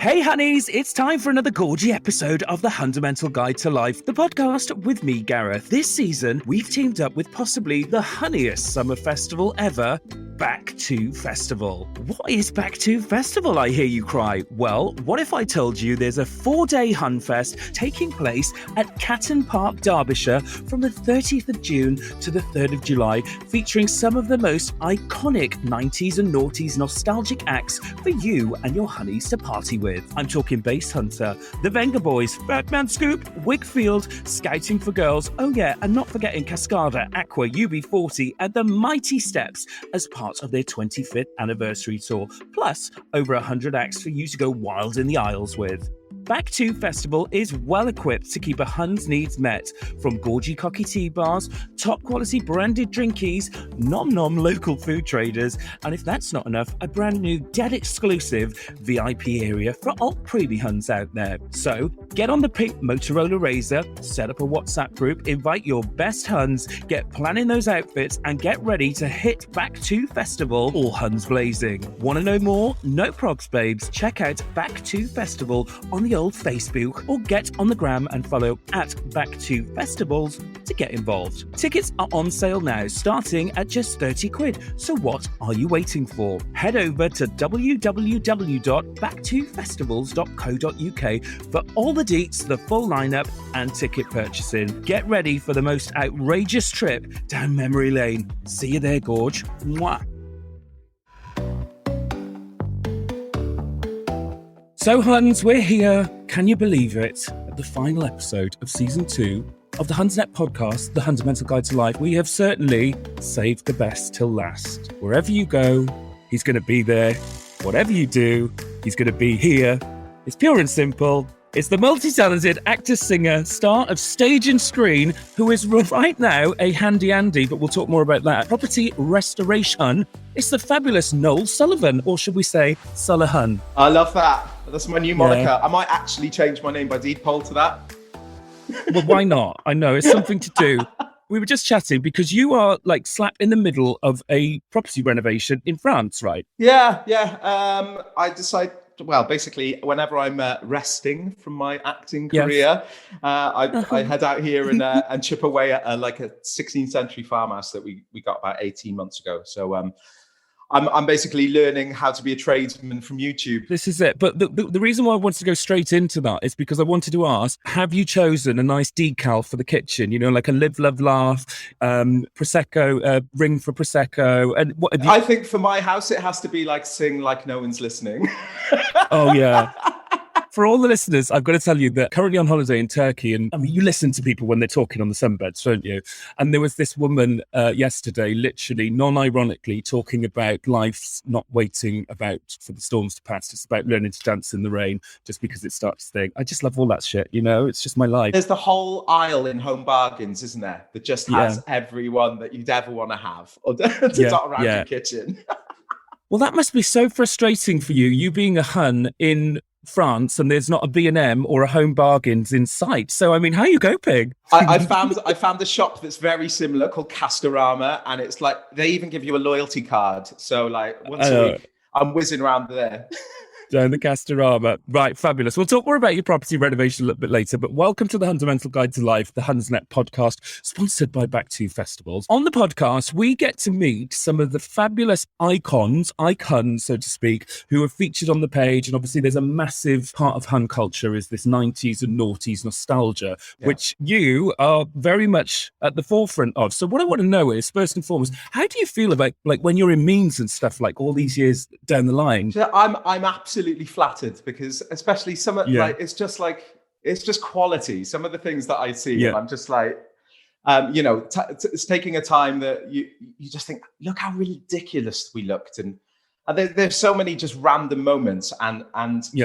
Hey honeys, it's time for another gorgy episode of the Hundamental Guide to Life, the podcast with me, Gareth. This season, we've teamed up with possibly the honeyest summer festival ever, Back to Festival. What is Back to Festival, I hear you cry? Well, what if I told you there's a 4-day Hunfest taking place at Catton Park, Derbyshire from the 30th of June to the 3rd of July, featuring some of the most iconic 90s and noughties nostalgic acts for you and your honeys to party with. I'm talking Bass Hunter, the Venga Boys, Birdman Scoop, Wigfield, Scouting for Girls, oh yeah, and not forgetting Cascada, Aqua, UB40, and the Mighty Steps as part of their 25th anniversary tour, plus over 100 acts for you to go wild in the aisles with. Back to Festival is well equipped to keep a Hun's needs met, from gorgy cocky tea bars, top quality branded drinkies, nom local food traders, and if that's not enough, a brand new dead exclusive VIP area for all preemie Huns out there. So get on the pink Motorola Razor, set up a WhatsApp group, invite your best Huns, get planning those outfits, and get ready to hit Back to Festival, all Huns blazing. Want to know more? No props, babes. Check out Back to Festival on the old Facebook, or get on the gram and follow at Back to Festivals to get involved. Tickets are on sale now, starting at just 30 quid. So what are you waiting for? Head over to www.backtofestivals.co.uk for all the deets, the full lineup, and ticket purchasing. Get ready for the most outrageous trip down memory lane. See you there, Gorge. Mwah. So, Huns, we're here. Can you believe it? At the final episode of Season 2 of the Hunsnet podcast, the Hundamental Guide to Life. We have certainly saved the best till last. Wherever you go, he's going to be there. Whatever you do, he's going to be here. It's pure and simple. It's the multi-talented actor, singer, star of stage and screen, who is right now a handy Andy, but we'll talk more about that. Property restoration. It's the fabulous Noel Sullivan, or should we say Sullivan? I love that. That's my new moniker. Yeah. I might actually change my name by deed poll to that. Well, why not? I know, it's something to do. We were just chatting because you are like slap in the middle of a property renovation in France, right? Yeah. I decide, well, basically, whenever I'm resting from my acting career, I head out here and chip away at like a 16th century farmhouse that we got about 18 months ago. So I'm basically learning how to be a tradesman from YouTube. This is it. But the reason why I wanted to go straight into that is because I wanted to ask, have you chosen a nice decal for the kitchen? You know, like a live, love, laugh, Prosecco, ring for Prosecco. And what have you... I think for my house, it has to be like sing like no one's listening. Oh, yeah. For all the listeners, I've got to tell you that currently on holiday in Turkey, and I mean, you listen to people when they're talking on the sunbeds, don't you? And there was this woman yesterday, literally, non-ironically, talking about life's not waiting about for the storms to pass. It's about learning to dance in the rain just because it starts to think. I just love all that shit, you know? It's just my life. There's the whole aisle in Home Bargains, isn't there? That just has everyone that you'd ever want to have or to dot around your kitchen. Well, that must be so frustrating for you being a Hun in France, and there's not a B&M or a Home Bargains in sight. So, I mean, how are you coping? I found a shop that's very similar called Castorama, and it's like they even give you a loyalty card. So, like once a week, I'm whizzing around there. Down the Castorama. Right, fabulous. We'll talk more about your property renovation a little bit later, but welcome to the Hundamental Guide to Life, the Hunsnet podcast, sponsored by Back to Festivals. On the podcast, we get to meet some of the fabulous icons, so to speak, who are featured on the page. And obviously there's a massive part of Hun culture is this 90s and noughties nostalgia, which you are very much at the forefront of. So what I want to know is, first and foremost, how do you feel about like when you're in memes and stuff like all these years down the line? So I'm absolutely flattered because especially some of like it's just quality. Some of the things that I see, I'm just like, it's taking a time that you just think, look how ridiculous we looked, and there's so many just random moments, and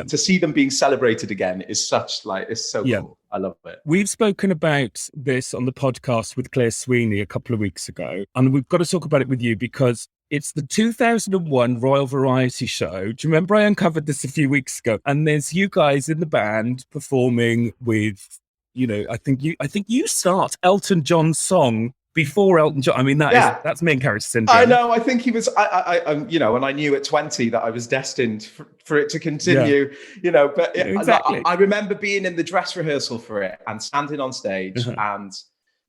to see them being celebrated again is such like it's so cool. I love it. We've spoken about this on the podcast with Claire Sweeney a couple of weeks ago, and we've got to talk about it with you because it's the 2001 Royal Variety Show. Do you remember I uncovered this a few weeks ago? And there's you guys in the band performing with, I think you start Elton John's song before Elton John. I mean, that's main character syndrome. I know. I think he was. And I knew at 20 that I was destined for it to continue. But exactly. I remember being in the dress rehearsal for it and standing on stage, and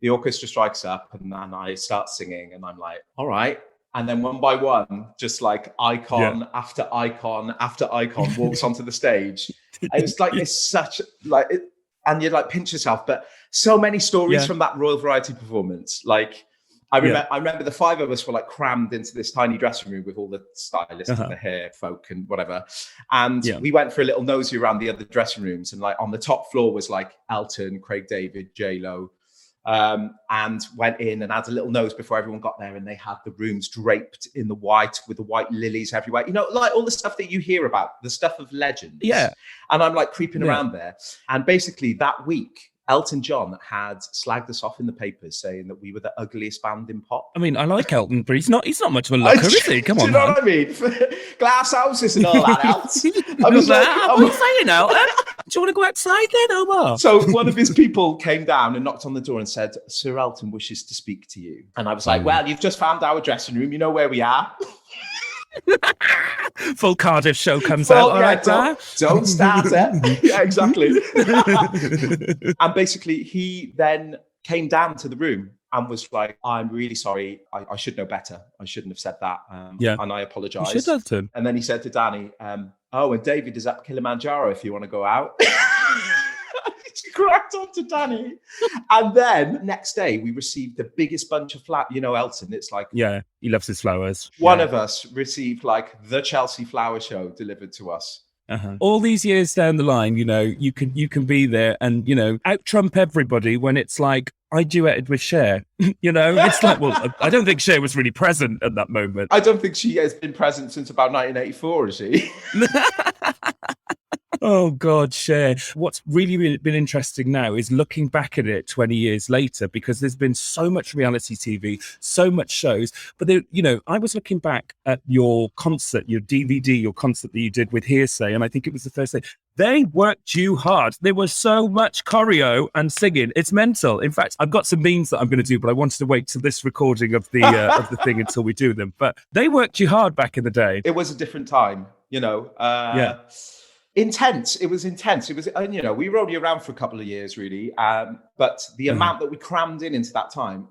the orchestra strikes up, and then I start singing, and I'm like, all right. And then one by one, just like icon after icon after icon walks onto the stage. It was like it's such like it, and you like pinch yourself, but so many stories from that Royal Variety performance. Like I remember the five of us were like crammed into this tiny dressing room with all the stylists and the hair folk and whatever. And we went for a little nosy around the other dressing rooms. And like on the top floor was like Elton, Craig David, J-Lo, and went in and had a little nose before everyone got there. And they had the rooms draped in the white with the white lilies everywhere. Like all the stuff that you hear about, the stuff of legends. Yeah. And I'm like creeping around there. And basically that week, Elton John had slagged us off in the papers saying that we were the ugliest band in pop. I mean, I like Elton, but he's not much of a looker, is he? Come on, do you know what I mean? Glass houses and all that else. I was like, what are you saying now? Do you want to go outside then, Omar? So one of his people came down and knocked on the door and said, Sir Elton wishes to speak to you. And I was like, well, you've just found our dressing room. You know where we are. Full Cardiff show comes out. All right, don't start it. Yeah, exactly. And basically, he then came down to the room and was like, "I'm really sorry. I should know better. I shouldn't have said that. And I apologise." You should have done. And then he said to Danny, and David is at Kilimanjaro if you want to go out." He cracked on to Danny. And then next day we received the biggest bunch of flowers. Elton, it's like... Yeah, he loves his flowers. One of us received like the Chelsea flower show delivered to us. All these years down the line, you can be there and, out-trump everybody when it's like, I duetted with Cher. It's like, well, I don't think Cher was really present at that moment. I don't think she has been present since about 1984, is she? Oh, God, Cher. What's really been interesting now is looking back at it 20 years later, because there's been so much reality TV, so much shows. But, I was looking back at your concert, your DVD, your concert that you did with Hearsay, and I think it was the first day. They worked you hard. There was so much choreo and singing. It's mental. In fact, I've got some memes that I'm going to do, but I wanted to wait till this recording of the thing until we do them. But they worked you hard back in the day. It was a different time, Intense. It was intense. It was, we rode you around for a couple of years, really. But the amount that we crammed into that time,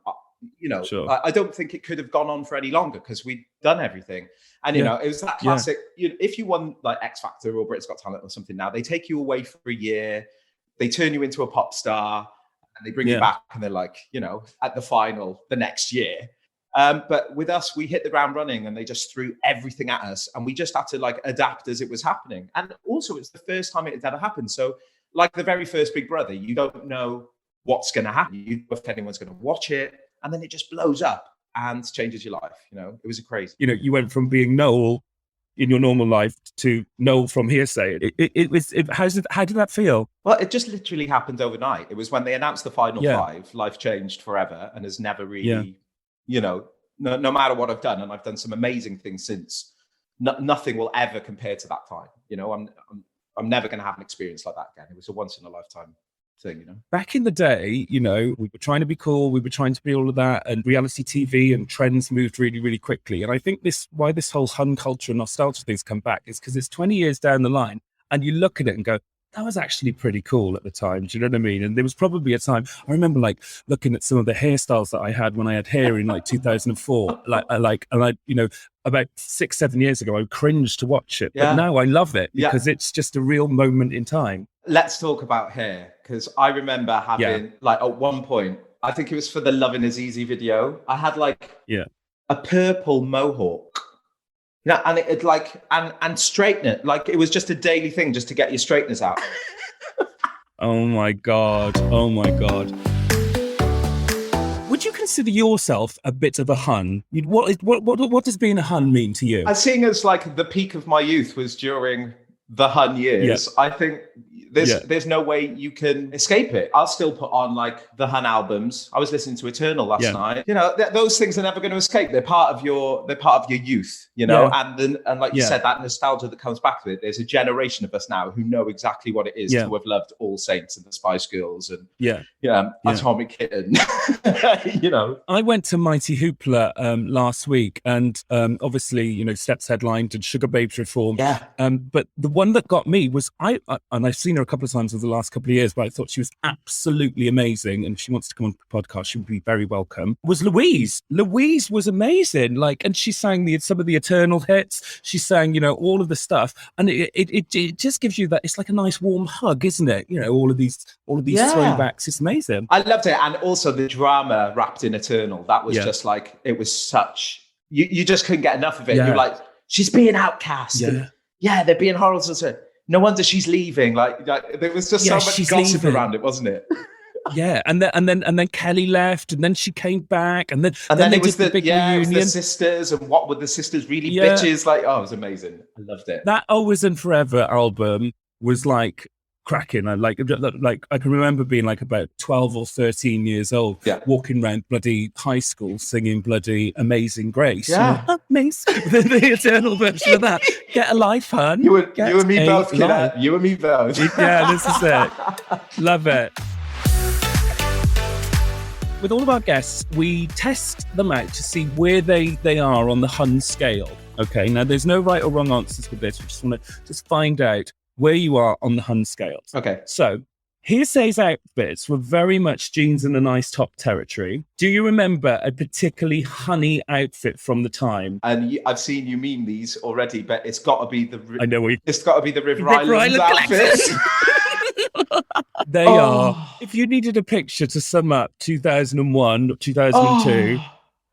sure. I don't think it could have gone on for any longer because we'd done everything. And, it was that classic, if you won like X Factor or Britain's Got Talent or something now, they take you away for a year, they turn you into a pop star and they bring you back and they're like, at the final the next year. But with us, we hit the ground running and they just threw everything at us and we just had to like adapt as it was happening. And also it's the first time it had ever happened. So like the very first Big Brother, you don't know what's going to happen. You know if anyone's going to watch it and then it just blows up and changes your life. It was a crazy. You went from being Noel in your normal life to Noel from Hearsay. How did that feel? Well, it just literally happened overnight. It was when they announced the final five, life changed forever and has never really... no matter what I've done, and I've done some amazing things since, nothing will ever compare to that time. I'm never going to have an experience like that again. It was a once in a lifetime thing, Back in the day, we were trying to be cool. We were trying to be all of that, and reality TV and trends moved really, really quickly. And I think why this whole Hun culture and nostalgia things come back is because it's 20 years down the line, and you look at it and go, that was actually pretty cool at the time. Do you know what I mean? And there was probably a time, I remember like looking at some of the hairstyles that I had when I had hair in like 2004, about 6-7 years ago, I cringed to watch it. But now I love it because it's just a real moment in time. Let's talk about hair. Because I remember having like at one point, I think it was for the Lovin' Is Easy video. I had like a purple mohawk. And it like and straighten it like it was just a daily thing just to get your straighteners out. Oh my god! Would you consider yourself a bit of a Hun? What does being a Hun mean to you? Seeing as like the peak of my youth was during the Hun years, I think There's no way you can escape it. I'll still put on like the Hun albums. I was listening to Eternal last night. You know, those things are never going to escape. They're part of your youth, you know. And like you said, that nostalgia that comes back to it. There's a generation of us now who know exactly what it is to have loved All Saints and the Spice Girls and Atomic Kitten. You know, I went to Mighty Hoopla last week, and obviously, you know, Steps headlined and Sugar Babes Reform. But the one that got me was and I've seen her a couple of times over the last couple of years, but I thought she was absolutely amazing. And if she wants to come on the podcast, she would be very welcome. Was Louise. Louise was amazing. Like, and she sang some of the Eternal hits. She sang, you know, all of the stuff, and it just gives you that. It's like a nice warm hug, isn't it? You know, all of these throwbacks. It's amazing. I loved it, and also the drama wrapped in Eternal. That was just like, it was such. You just couldn't get enough of it. You're like, she's being outcast. Yeah, they're being horrible. No wonder she's leaving. Like there was just so much gossip around it, wasn't it? And then Kelly left, and then she came back, and then it was the big reunion. It was the sisters, and what were the sisters really bitches? Like, oh, it was amazing. I loved it. That Always and Forever album was like cracking. I like I can remember being like about 12 or 13 years old, walking around bloody high school singing bloody Amazing Grace. Amazing. the Eternal version of that. Get a life, hun. You and me both, kid. You and me both. Yeah, this is it. Love it. With all of our guests, we test them out to see where they are on the Hun scale. Okay, now there's no right or wrong answers to this. We just want to find out where you are on the Hun scales. Okay. So, Hearsay's outfits were very much jeans and a nice top territory. Do you remember a particularly honey outfit from the time? And I've seen you meme these already, but it's got to be the. I know it's got to be the River Island outfit. They are. If you needed a picture to sum up 2001, 2002.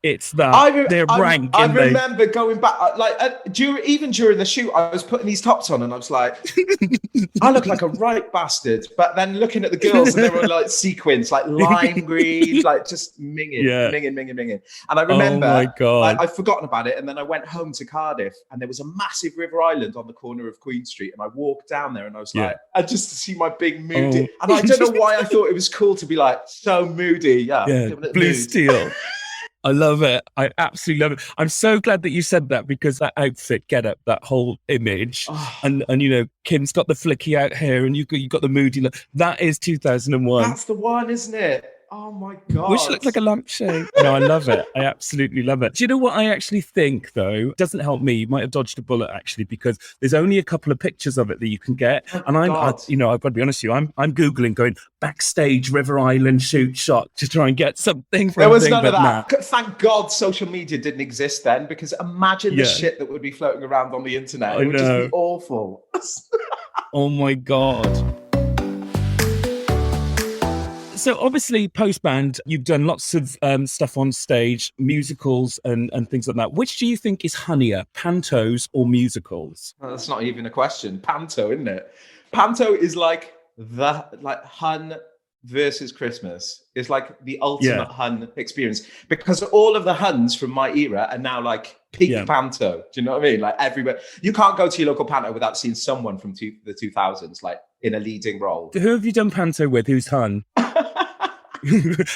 It's that they're rank. I remember going back, even during the shoot, I was putting these tops on, and I was like, I look like a right bastard. But then looking at the girls, and they were like sequins, like lime green, like just minging. And I remember, oh my God, I'd forgotten about it, and then I went home to Cardiff, and there was a massive River Island on the corner of Queen Street, and I walked down there, and I was like, and just to see my big moody, and I don't know why I thought it was cool to be like so moody, blue steel. I love it. I absolutely love it. I'm so glad that you said that, because that outfit, get up, that whole image, and you know, Kim's got the flicky out hair, and you got the moody look. That is 2001. That's the one, isn't it? Oh my God. Which looks like a lampshade. No, I love it. I absolutely love it. Do you know what I actually think, though? It doesn't help me. You might have dodged a bullet, actually, because there's only a couple of pictures of it that you can get. And I've got to be honest with you, I'm Googling, going backstage River Island shoot shot to try and get something from. There was none of that. Nah. Thank God social media didn't exist then, because imagine the shit that would be floating around on the internet. It would just be awful. Oh my God. So obviously, post-band, you've done lots of stuff on stage, musicals and things like that. Which do you think is honeyer, pantos or musicals? Well, that's not even a question. Panto, isn't it? Panto is like Hun versus Christmas. It's like the ultimate Hun experience, because all of the Huns from my era are now like peak panto. Do you know what I mean? Like everywhere. You can't go to your local panto without seeing someone from the 2000s, like in a leading role. Who have you done panto with? Who's Hun?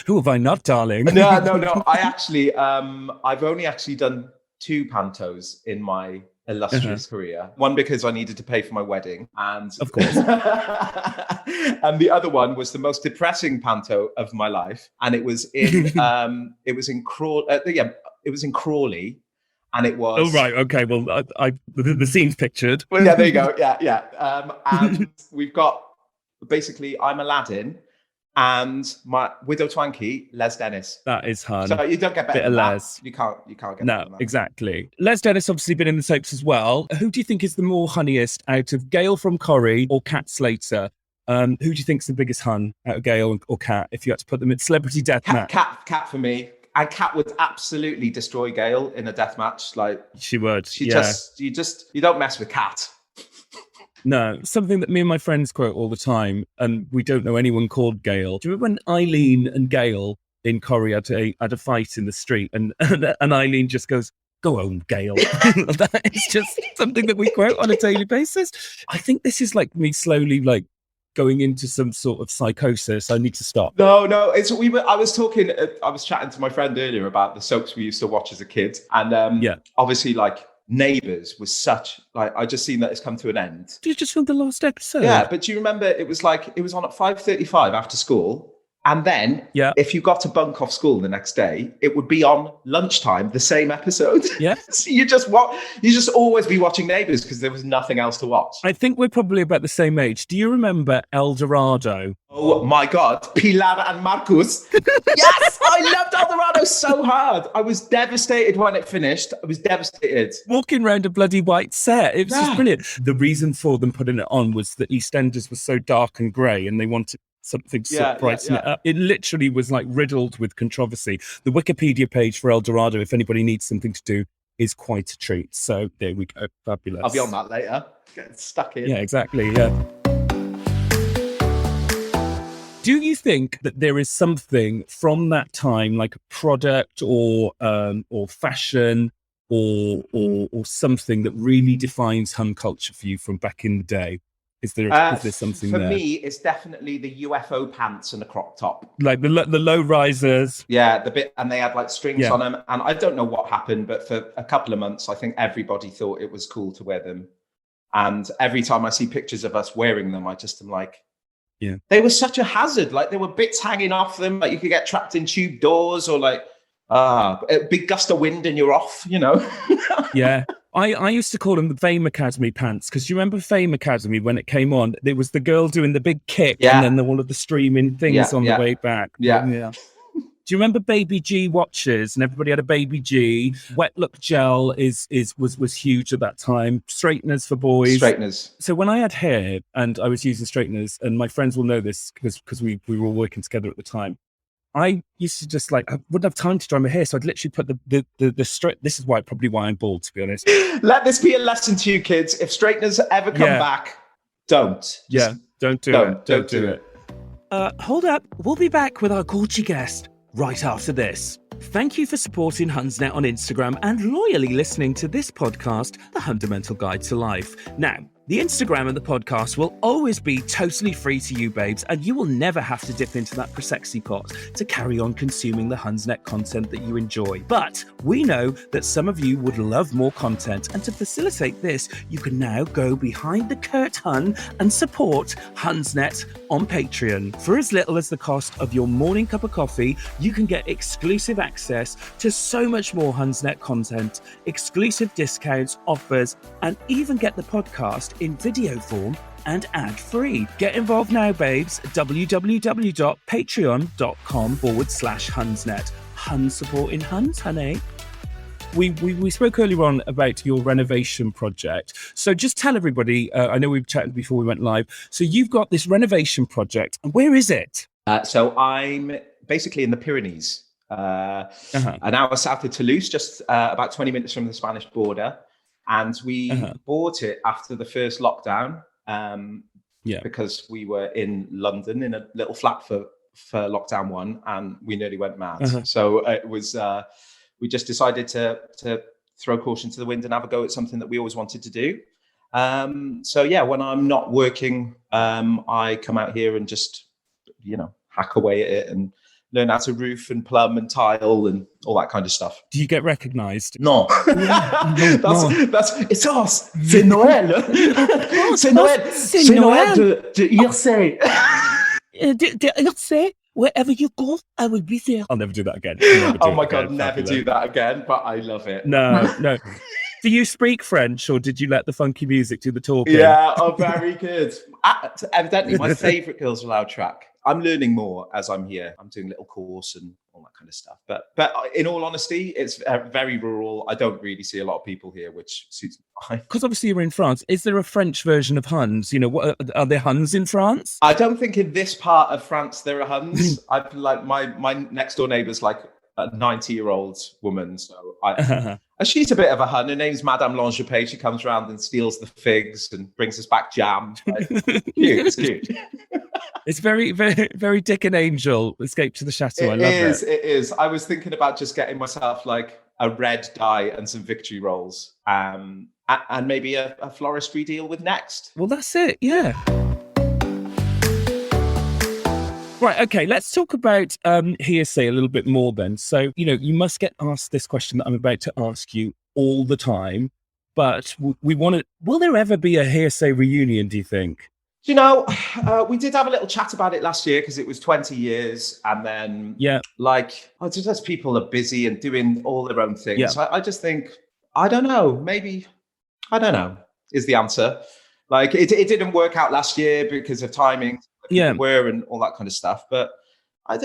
Who have I not, darling? No. I actually, I've only actually done 2 pantos in my illustrious career. One because I needed to pay for my wedding, and of course, and the other one was the most depressing panto of my life, and it was in Crawley. And it was. Oh, right. Okay. Well, the scene's pictured. Well, yeah, there you go. Yeah. And we've got, basically, I'm Aladdin, and my Widow Twankey, Les Dennis. That is Hun. So you don't get better than Les. You can't get better than that. No, exactly. Les Dennis obviously been in the soaps as well. Who do you think is the more honeyest out of Gail from Corrie or Kat Slater? Who do you think's the biggest Hun out of Gail or Kat, if you had to put them in celebrity deathmatch? Kat for me. And Kat would absolutely destroy Gail in a death match. Like she would. You don't mess with Kat. No, something that me and my friends quote all the time, and we don't know anyone called Gail. Do you remember when Eileen and Gail in Corrie had a fight in the street, and Eileen just goes, "Go home, Gail." That is just something that we quote on a daily basis. I think this is like me slowly like going into some sort of psychosis. I need to stop. No. I was chatting to my friend earlier about the soaps we used to watch as a kid, and obviously like Neighbours was such like I just seen that it's come to an end. Did you just film the last episode? Yeah, but do you remember it was on at 5:35 after school? And then if you got to bunk off school the next day, it would be on lunchtime, the same episode. Yeah. So you just always be watching Neighbours because there was nothing else to watch. I think we're probably about the same age. Do you remember El Dorado? Oh my God, Pilar and Marcus. Yes, I loved El Dorado so hard. I was devastated when it finished. I was devastated. Walking around a bloody white set. It was just brilliant. The reason for them putting it on was that EastEnders was so dark and grey and they wanted something to sort of brighten it up. It literally was like riddled with controversy. The Wikipedia page for El Dorado, if anybody needs something to do, is quite a treat. So there we go. Fabulous. I'll be on that later. Get stuck in. Yeah, exactly. Yeah. Do you think that there is something from that time, like a product or fashion or something that really defines Hun culture for you from back in the day? Is there something for there? For me, it's definitely the UFO pants and the crop top. Like the low risers. Yeah, and they had like strings on them. And I don't know what happened, but for a couple of months, I think everybody thought it was cool to wear them. And every time I see pictures of us wearing them, I just am like, they were such a hazard. Like there were bits hanging off them, like you could get trapped in tube doors or like a big gust of wind and you're off, you know? Yeah. I used to call them the Fame Academy pants because you remember Fame Academy when it came on? There was the girl doing the big kick and then all of the streaming things on the way back. Yeah. Do you remember Baby G watches? And everybody had a Baby G. Wet Look Gel was huge at that time. Straighteners for boys. Straighteners. So when I had hair and I was using straighteners, and my friends will know this because we were all working together at the time, I used to just I wouldn't have time to dry my hair, so I'd literally put the straight. This is probably why I'm bald, to be honest. Let this be a lesson to you kids. If straighteners ever come back, don't. Don't do it. Don't do it. Hold up. We'll be back with our gorgy guest right after this. Thank you for supporting Hunsnet on Instagram and loyally listening to this podcast, The Hundamental Guide to Life. Now, the Instagram and the podcast will always be totally free to you, babes, and you will never have to dip into that prosexy pot to carry on consuming the Hunsnet content that you enjoy. But we know that some of you would love more content, and to facilitate this, you can now go behind the curtain and support Hunsnet on Patreon. For as little as the cost of your morning cup of coffee, you can get exclusive access to so much more Hunsnet content, exclusive discounts, offers, and even get the podcast in video form and ad-free. Get involved now, babes. www.patreon.com/Hunsnet. Hun supporting Huns, honey. We spoke earlier on about your renovation project. So just tell everybody, I know we've chatted before we went live. So you've got this renovation project. Where is it? So I'm basically in the Pyrenees, an hour south of Toulouse, just about 20 minutes from the Spanish border. And we bought it after the first lockdown because we were in London in a little flat for lockdown 1 and we nearly went mad. So it was, we just decided to throw caution to the wind and have a go at something that we always wanted to do. So yeah, when I'm not working, I come out here and just, hack away at it and learn how to roof and plumb and tile and all that kind of stuff. Do you get recognised? No. That's it's us. C'est Noel. C'est Noel. C'est Noel de Hirse. De Hirse. Wherever you go, I will be there. I'll never do that again. Oh my God, never do that again, but I love it. No. Do you speak French or did you let the funky music do the talking? Yeah, very good. Evidently, my favourite Girls Aloud track. I'm learning more as I'm here. I'm doing a little course and all that kind of stuff. But in all honesty, it's very rural. I don't really see a lot of people here, which suits me fine. Because obviously you're in France. Is there a French version of Huns? What are there Huns in France? I don't think in this part of France there are Huns. I like my next door neighbour's like a 90-year-old woman. So and she's a bit of a Hun. Her name's Madame Langepay. She comes around and steals the figs and brings us back jam. It's cute. It's very, very, very Dick and Angel, Escape to the Chateau. I love it. It is. I was thinking about just getting myself like a red dye and some victory rolls and maybe a floristry deal with Next. Well, that's it. Yeah. Right, okay, let's talk about hearsay a little bit more then. So, you must get asked this question that I'm about to ask you all the time, but we want to, will there ever be a hearsay reunion, do you think? We did have a little chat about it last year because it was 20 years. And then, just as people are busy and doing all their own things. Yeah. I just think, I don't know, maybe, I don't know, is the answer. Like, it didn't work out last year because of timing, where and all that kind of stuff. But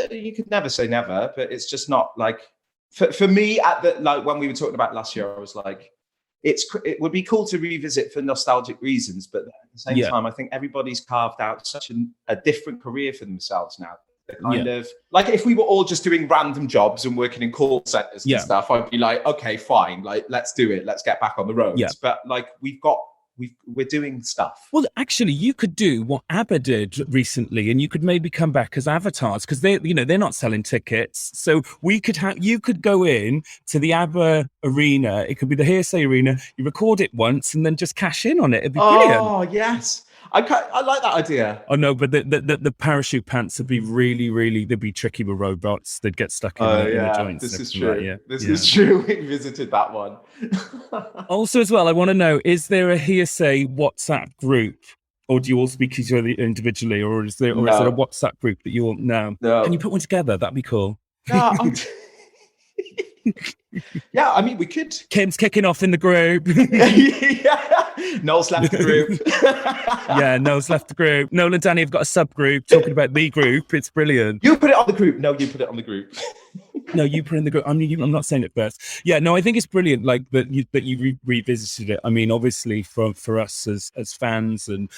you could never say never, but it's just not like, for me, when we were talking about last year, I was like, it would be cool to revisit for nostalgic reasons, but at the same time, I think everybody's carved out such a different career for themselves now. Kind of like if we were all just doing random jobs and working in call centers and stuff, I'd be like, okay, fine, like let's do it, let's get back on the road. But like we're doing stuff. Well, actually, you could do what ABBA did recently, and you could maybe come back as avatars because they're not selling tickets. So you could go in to the ABBA arena. It could be the Hearsay Arena. You record it once and then just cash in on it. It'd be brilliant. Oh yes. I like that idea. Oh no, but the parachute pants would be really, they'd be tricky with robots. They'd get stuck in the joints. This is true. This is true. We visited that one. Also, as well, I want to know: is there a Hearsay WhatsApp group, or do you all speak to each other individually, or is there a WhatsApp group that you all know? No. Can you put one together? That'd be cool. No, yeah, I mean, we could. Kim's kicking off in the group. Noel's left the group. Noel's left the group. Noel and Danny have got a subgroup talking about the group. It's brilliant. You put it on the group. No, you put it on the group. No, you put it in the group. I mean, I'm not saying it first. Yeah, no, I think it's brilliant. Like that you revisited it. I mean, obviously for us as fans and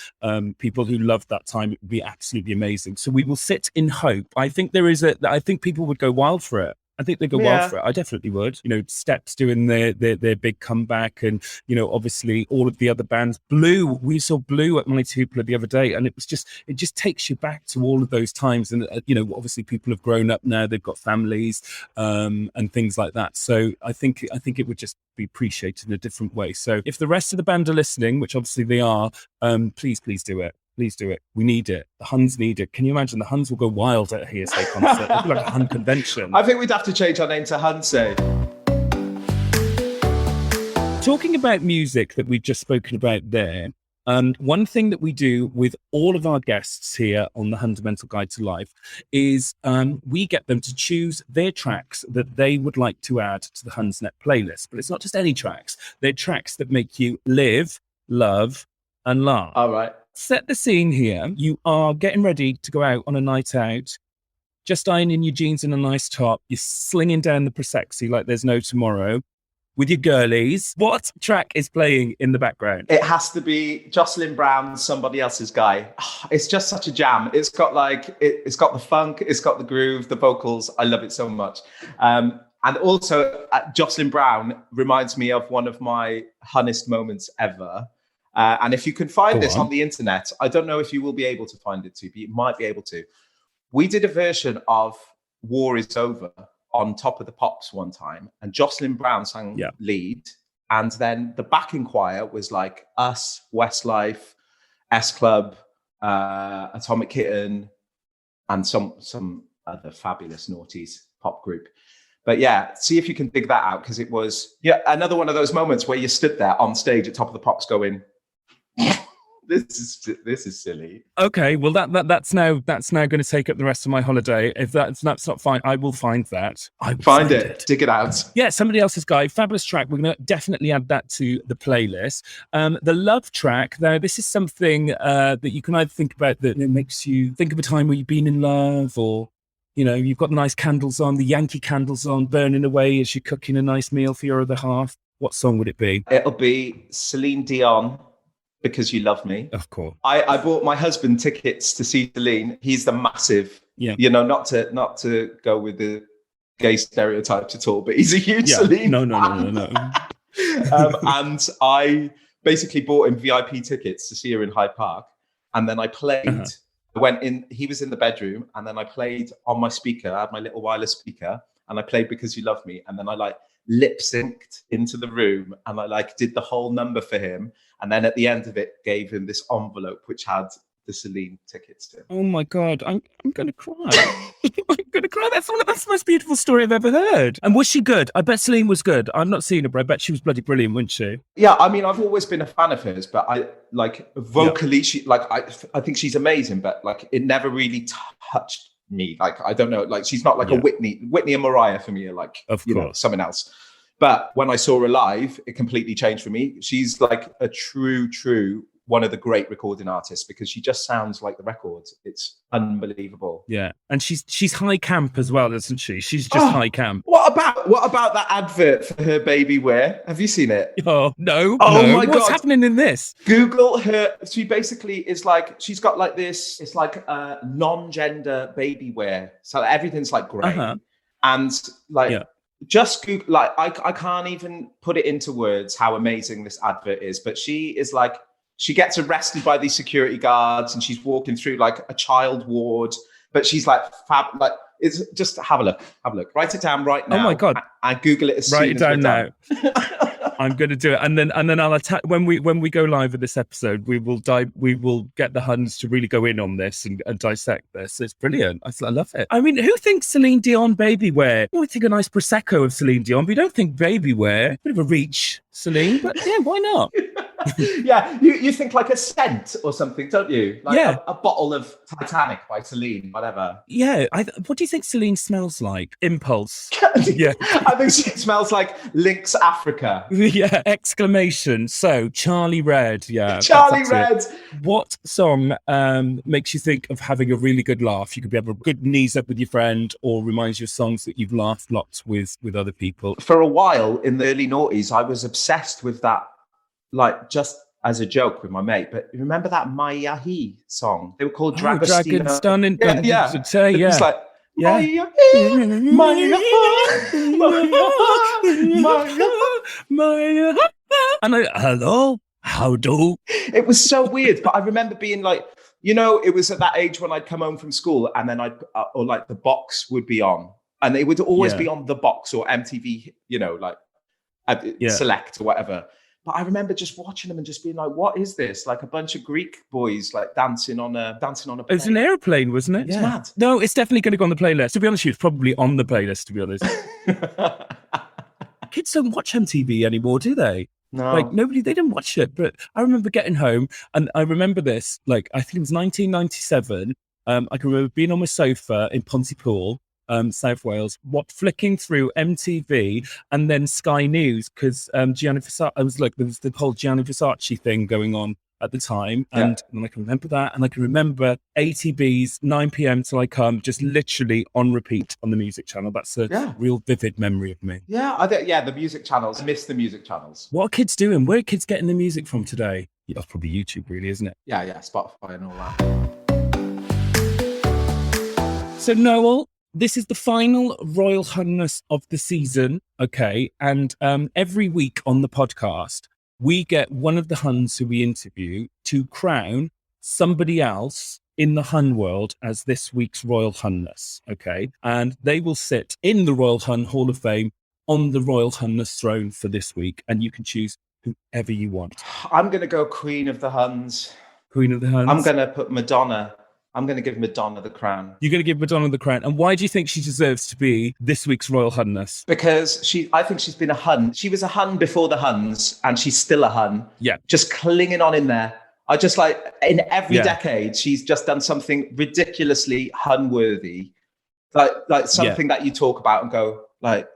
people who loved that time, it would be absolutely amazing. So we will sit in hope. I think I think people would go wild for it. I think they go wild for it. I definitely would. Steps doing their big comeback, and obviously all of the other bands. Blue, we saw Blue at Mighty Hoopla the other day, and it just takes you back to all of those times. And obviously people have grown up now; they've got families and things like that. So I think it would just be appreciated in a different way. So if the rest of the band are listening, which obviously they are, please do it. Please do it. We need it. The Huns need it. Can you imagine? The Huns will go wild at a Hearsay concert. It'll be like a Hun convention. I think we'd have to change our name to Hunsay. Talking about music that we've just spoken about there, one thing that we do with all of our guests here on the Hundamental Guide to Life is we get them to choose their tracks that they would like to add to the Hunsnet playlist. But it's not just any tracks. They're tracks that make you live, love, and laugh. All right. Set the scene here. You are getting ready to go out on a night out, just ironing your jeans and a nice top. You're slinging down the Prosecco like there's no tomorrow with your girlies. What track is playing in the background? It has to be Jocelyn Brown's Somebody Else's Guy. It's just such a jam. It's got it's got the funk, it's got the groove, the vocals. I love it so much. And also Jocelyn Brown reminds me of one of my funnest moments ever. And if you can find this on the internet, I don't know if you will be able to find it but you might be able to. We did a version of War Is Over on Top of the Pops one time, and Jocelyn Brown sang lead, and then the backing choir was like us, Westlife, S Club, Atomic Kitten, and some other fabulous noughties pop group. But yeah, see if you can dig that out, because it was another one of those moments where you stood there on stage at Top of the Pops going, This is silly. Okay, well that's now going to take up the rest of my holiday. If that's not fine, I will find that. I will find it. Dig it out. Yeah, Somebody Else's Guy, fabulous track. We're going to definitely add that to the playlist. The love track, though, this is something that you can either think about that it makes you think of a time where you've been in love, or you've got the nice candles on, the Yankee candles on, burning away as you're cooking a nice meal for your other half. What song would it be? It'll be Celine Dion, Because You Love Me. Of course. I bought my husband tickets to see Celine. He's the massive, not to go with the gay stereotypes at all, but he's a huge Celine No. And I basically bought him VIP tickets to see her in Hyde Park. And then I played, I went in, he was in the bedroom, and then I played on my speaker. I had my little wireless speaker, and I played Because You Love Me. And then I lip synced into the room, and I did the whole number for him. And then at the end of it, gave him this envelope which had the Celine tickets in. Oh my God, I'm going to cry. I'm going to cry. That's the most beautiful story I've ever heard. And was she good? I bet Celine was good. I've not seen her, but I bet she was bloody brilliant, wasn't she? Yeah, I mean, I've always been a fan of hers, but I like vocally, she like I think she's amazing, but like it never really touched me. Like I don't know, like she's not like a Whitney and Mariah for me are like someone else. But when I saw her live, it completely changed for me. She's like a true one of the great recording artists because she just sounds like the records. It's unbelievable. Yeah, and she's high camp as well, isn't she? She's just high camp. What about that advert for her baby wear? Have you seen it? Oh no! Oh no. my God! What's happening in this? Google her. She basically is like she's got like this. It's like non-gender baby wear, so everything's like grey and like. Just Google, like I can't even put it into words how amazing this advert is, but she is like, she gets arrested by these security guards and she's walking through like a child ward, but she's like like it's just have a look, write it down right now. Oh my God. And Google it as soon as we're done. I'm going to do it, and then I'll attack when we go live with this episode. We will get the Huns to really go in on this and dissect this. It's brilliant. I love it. I mean, who thinks Celine Dion baby wear? We think a nice prosecco of Celine Dion. We don't think baby wear. Bit of a reach, Celine, but yeah, why not? Yeah, you think like a scent or something, don't you? Like a bottle of Titanic by Celine, whatever. Yeah, what do you think Celine smells like? Impulse. Yeah, I think she smells like Lynx Africa. Yeah, exclamation. So Charlie Red. Yeah, Charlie Red. What song makes you think of having a really good laugh? You could be having a good knees up with your friend, or reminds you of songs that you've laughed lots with other people. For a while in the early noughties, I was obsessed with that. Like just as a joke with my mate, but remember that Mayahi song? They were called Dragostina. Stunning. Yeah. It's like and hello, how do? It was so weird, but I remember being like, it was at that age when I'd come home from school and then or like the box would be on, and it would always be on the box or MTV, Select or whatever. But I remember just watching them and just being like, "What is this? Like a bunch of Greek boys like dancing on a plane." It was an airplane, wasn't it? It's mad. No, it's definitely going to go on the playlist. To be honest, it's probably on the playlist. To be honest, kids don't watch MTV anymore, do they? No, like nobody. They didn't watch it. But I remember getting home, and I remember this. Like I think it was 1997. I can remember being on my sofa in Pontypool. South Wales, flicking through MTV and then Sky News because Gianni Versace. I was like, there was the whole Gianni Versace thing going on at the time, and I can remember that, and I can remember ATB's 9 p.m. Till I Come, just literally on repeat on the music channel. That's a real vivid memory of me. Yeah, the music channels. I miss the music channels. What are kids doing? Where are kids getting the music from today? Yeah, that's probably YouTube, really, isn't it? Yeah, Spotify and all that. So Noel, this is the final Royal Highness of the season, okay? And every week on the podcast, we get one of the Huns who we interview to crown somebody else in the Hun world as this week's Royal Highness, okay? And they will sit in the Royal Hun Hall of Fame on the Royal Highness throne for this week, and you can choose whoever you want. I'm going to go Queen of the Huns. Queen of the Huns? I'm going to put Madonna. I'm going to give Madonna the crown. You're going to give Madonna the crown. And why do you think she deserves to be this week's Royal Highness? Because I think she's been a Hun. She was a Hun before the Huns, and she's still a Hun. Yeah. Just clinging on in there. I just like, in every decade, she's just done something ridiculously Hun-worthy. Like something that you talk about and go, like,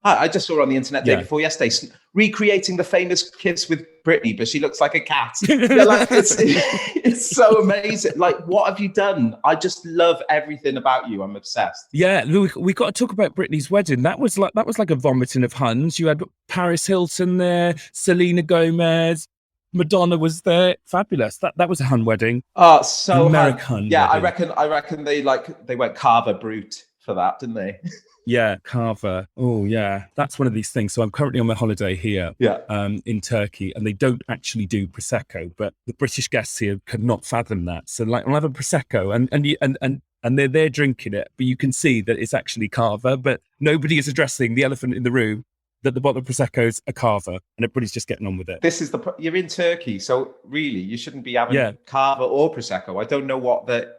I just saw her on the internet the day before yesterday, recreating the famous kiss with Britney, but she looks like a cat. It's so amazing. Like, what have you done? I just love everything about you. I'm obsessed. Yeah, we got to talk about Britney's wedding. That was like a vomiting of Huns. You had Paris Hilton there, Selena Gomez, Madonna was there. Fabulous. That was a Hun wedding. Oh, so American. Yeah, wedding. I reckon they went Carver Brute for that, didn't they? Yeah, Carver. Oh, yeah. That's one of these things. So I'm currently on my holiday here in Turkey, and they don't actually do Prosecco, but the British guests here could not fathom that. So like, I'll have a Prosecco and they're there drinking it, but you can see that it's actually Carver, but nobody is addressing the elephant in the room. that the bottle of Prosecco's a carver and everybody's just getting on with it. You're in Turkey, so really you shouldn't be having carver or Prosecco. I don't know what the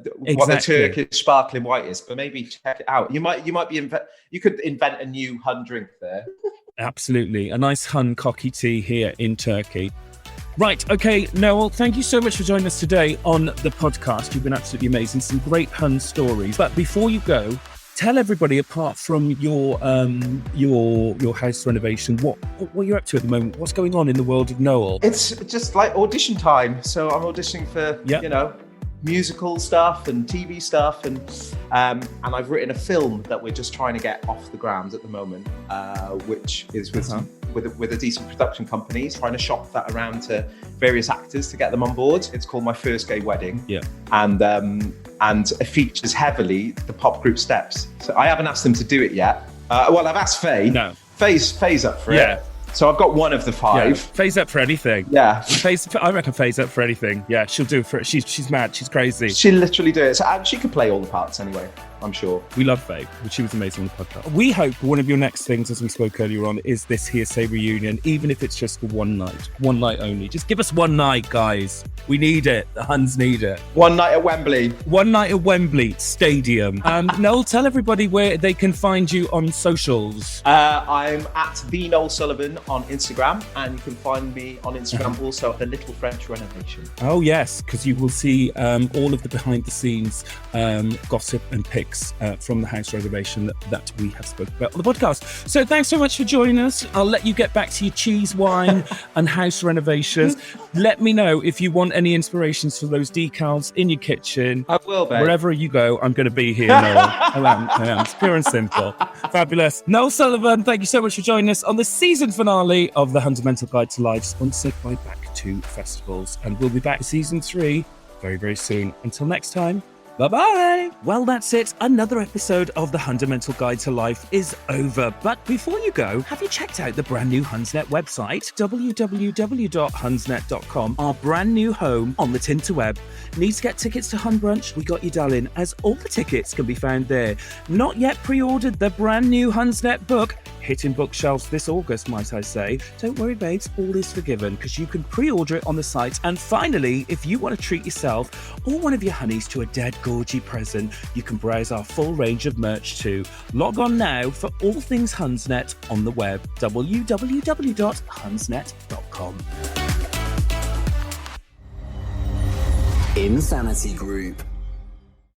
Turkish sparkling white is, but maybe check it out. You could invent a new Hun drink there. Absolutely. A nice Hun cocky tea here in Turkey. Right, okay, Noel, thank you so much for joining us today on the podcast. You've been absolutely amazing. Some great Hun stories. But before you go, tell everybody, apart from your house renovation, what you're up to at the moment. What's going on in the world of Noel? It's just like audition time. So I'm auditioning for, musical stuff and TV stuff. And I've written a film that we're just trying to get off the ground at the moment, which is with a decent production company, trying to shop that around to various actors to get them on board. It's called My First Gay Wedding. Yeah. And it features heavily the pop group Steps. So I haven't asked them to do it yet. I've asked Faye. No. Faye's up for it. So I've got one of the 5. Yeah, Faye's up for anything. Yeah. I reckon Faye's up for anything. Yeah, she'll do it for it. She's mad. She's crazy. She'll literally do it. So, she could play all the parts anyway, I'm sure. We love Faye. She was amazing on the podcast. We hope one of your next things, as we spoke earlier on, is this Hearsay reunion, even if it's just for one night. One night only. Just give us one night, guys. We need it. The Huns need it. One night at Wembley. One night at Wembley Stadium. Noel, tell everybody where they can find you on socials. I'm at the Noel Sullivan on Instagram, and you can find me on Instagram also at The Little French Renovation. Oh, yes, because you will see all of the behind-the-scenes gossip and pics from the house renovation that we have spoken about on the podcast. So thanks so much for joining us. I'll let you get back to your cheese, wine and house renovations. Let me know if you want any inspirations for those decals in your kitchen. I will, babe. Wherever you go, I'm going to be here, Noel. I am. It's pure and simple. Fabulous. Noel Sullivan, thank you so much for joining us on the season finale of the Hundamental Guide to Life, sponsored by Back to Festivals. And we'll be back for season 3 very, very soon. Until next time, bye-bye. Well, that's it. Another episode of the Hundamental Guide to Life is over. But before you go, have you checked out the brand new Hunsnet website? www.hunsnet.com, our brand new home on the Tinterweb. Need to get tickets to Hun Brunch? We got you, darling, as all the tickets can be found there. Not yet pre-ordered the brand new Hunsnet book? Hitting bookshelves this August, might I say. Don't worry, babes, all is forgiven, because you can pre-order it on the site. And finally, if you want to treat yourself or one of your honeys to a dead gorgy present, you can browse our full range of merch too. Log on now for all things Hunsnet on the web, www.hunsnet.com. Insanity Group.